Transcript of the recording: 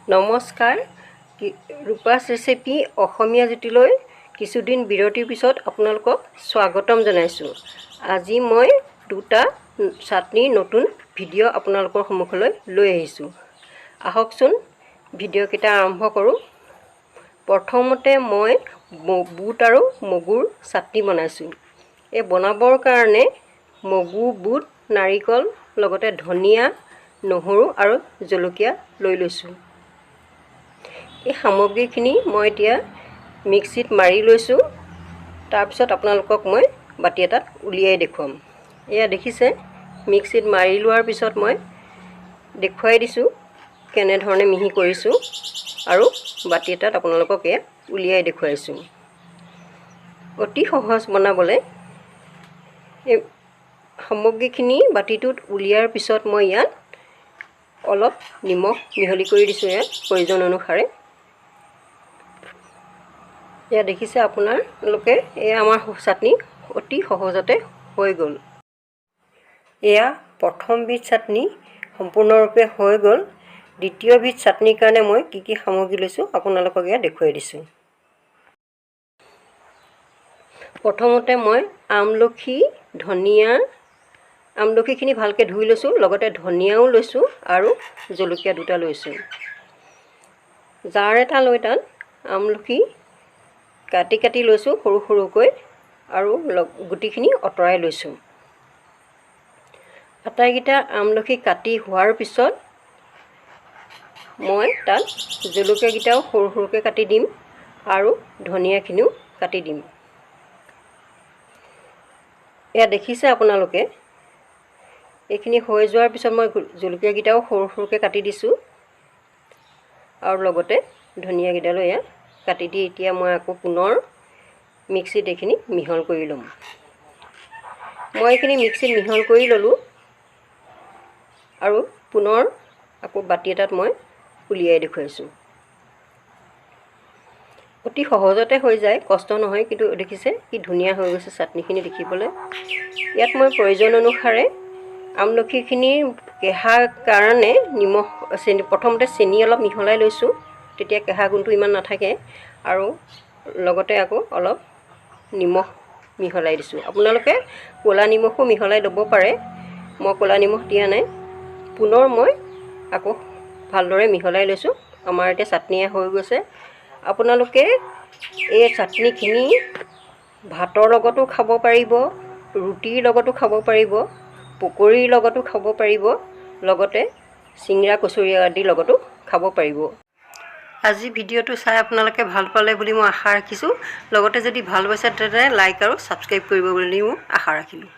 নমস্কাৰ ৰূপাছ ৰেচিপি অসমীয়া জুতিলৈ কিছুদিন বিৰতিৰ পিছত আপোনালোকক স্বাগতম জনাইছোঁ। আজি মই দুটা চাটনিৰ নতুন ভিডিঅ' আপোনালোকৰ সন্মুখলৈ লৈ আহিছোঁ। আহকচোন ভিডিঅ'কেইটা আৰম্ভ কৰোঁ। প্ৰথমতে মই বুট আৰু মগুৰ চাটনি বনাইছোঁ। এই বনাবৰ কাৰণে মগু, বুট, নাৰিকল লগতে ধনিয়া, নহৰু আৰু জলকীয়া লৈ লৈছোঁ। এই সামগ্ৰীখিনি মই এতিয়া মিক্সিত মাৰি লৈছোঁ। তাৰপিছত আপোনালোকক মই বাটি এটাত উলিয়াই দেখুৱাম। এয়া দেখিছে, মিক্সিত মাৰি লোৱাৰ পিছত মই দেখুৱাই দিছোঁ কেনেধৰণে মিহি কৰিছোঁ আৰু বাটি এটাত আপোনালোকক এয়া উলিয়াই দেখুৱাইছোঁ। অতি সহজ বনাবলৈ। এই সামগ্ৰীখিনি বাটিটোত উলিয়াৰ পিছত মই ইয়াত অলপ নিমখ মিহলি কৰি দিছোঁ ইয়াত প্ৰয়োজন অনুসাৰে। এয়া দেখিছে আপোনালোকে, এয়া আমাৰ চাটনি অতি সহজতে হৈ গ'ল। এয়া প্ৰথমবিধ চাটনি সম্পূৰ্ণৰূপে হৈ গ'ল। দ্বিতীয়বিধ চাটনিৰ কাৰণে মই কি কি সামগ্ৰী লৈছোঁ আপোনালোকক এয়া দেখুৱাই দিছোঁ। প্ৰথমতে মই আমলখি, ধনিয়া, আমলখিখিনি ভালকৈ ধুই লৈছোঁ, লগতে ধনিয়াও লৈছোঁ আৰু জলকীয়া দুটা লৈছোঁ। জাৰ এটা লৈ তাত আমলখি কাটি কাটি লৈছোঁ সৰু সৰুকৈ আৰু গুটিখিনি আঁতৰাই লৈছোঁ। আটাইকেইটা আমলখি কাটি হোৱাৰ পিছত মই তাত জলকীয়াকেইটাও সৰু সৰুকৈ কাটি দিম আৰু ধনিয়াখিনিও কাটি দিম। এয়া দেখিছে আপোনালোকে, এইখিনি হৈ যোৱাৰ পিছত মই জলকীয়াকেইটাও সৰু সৰুকৈ কাটি দিছোঁ আৰু লগতে ধনিয়াকেইডালো এয়া কাটি দি এতিয়া মই আকৌ পুনৰ মিক্সিত এইখিনি মিহল কৰি ল'ম। মই এইখিনি মিক্সিত মিহল কৰি ল'লোঁ আৰু পুনৰ আকৌ বাটি এটাত মই উলিয়াই দেখুৱাইছোঁ। অতি সহজতে হৈ যায়, কষ্ট নহয়, কিন্তু দেখিছে কি ধুনীয়া হৈ গৈছে চাটনিখিনি দেখিবলৈ। ইয়াত মই প্ৰয়োজন অনুসাৰে আমলখিখিনিৰ কেঁহাৰ কাৰণে নিমখ, প্ৰথমতে চেনি অলপ মিহলাই লৈছোঁ, তেতিয়া কেঁহা গুণটো ইমান নাথাকে, আৰু লগতে আকৌ অলপ নিমখ মিহলাই দিছোঁ। আপোনালোকে ক'লা নিমখো মিহলাই ল'ব পাৰে, মই ক'লা নিমখ দিয়া নাই। পুনৰ মই আকৌ ভালদৰে মিহলাই লৈছোঁ। আমাৰ এতিয়া চাটনি হৈ গৈছে। আপোনালোকে এই চাটনিখিনি ভাতৰ লগতো খাব পাৰিব, ৰুটিৰ লগতো খাব পাৰিব, পকৰীৰ লগতো খাব পাৰিব, লগতে চিংৰা, কচুৰি আদিৰ লগতো খাব পাৰিব। আজি ভিডিঅ'টো চাই আপোনালোকে ভাল পালে বুলি মই আশা ৰাখিছোঁ। লগতে যদি ভাল পাইছে তেন্তে লাইক আৰু ছাবস্ক্ৰাইব কৰিব বুলি মই আশা ৰাখিলোঁ।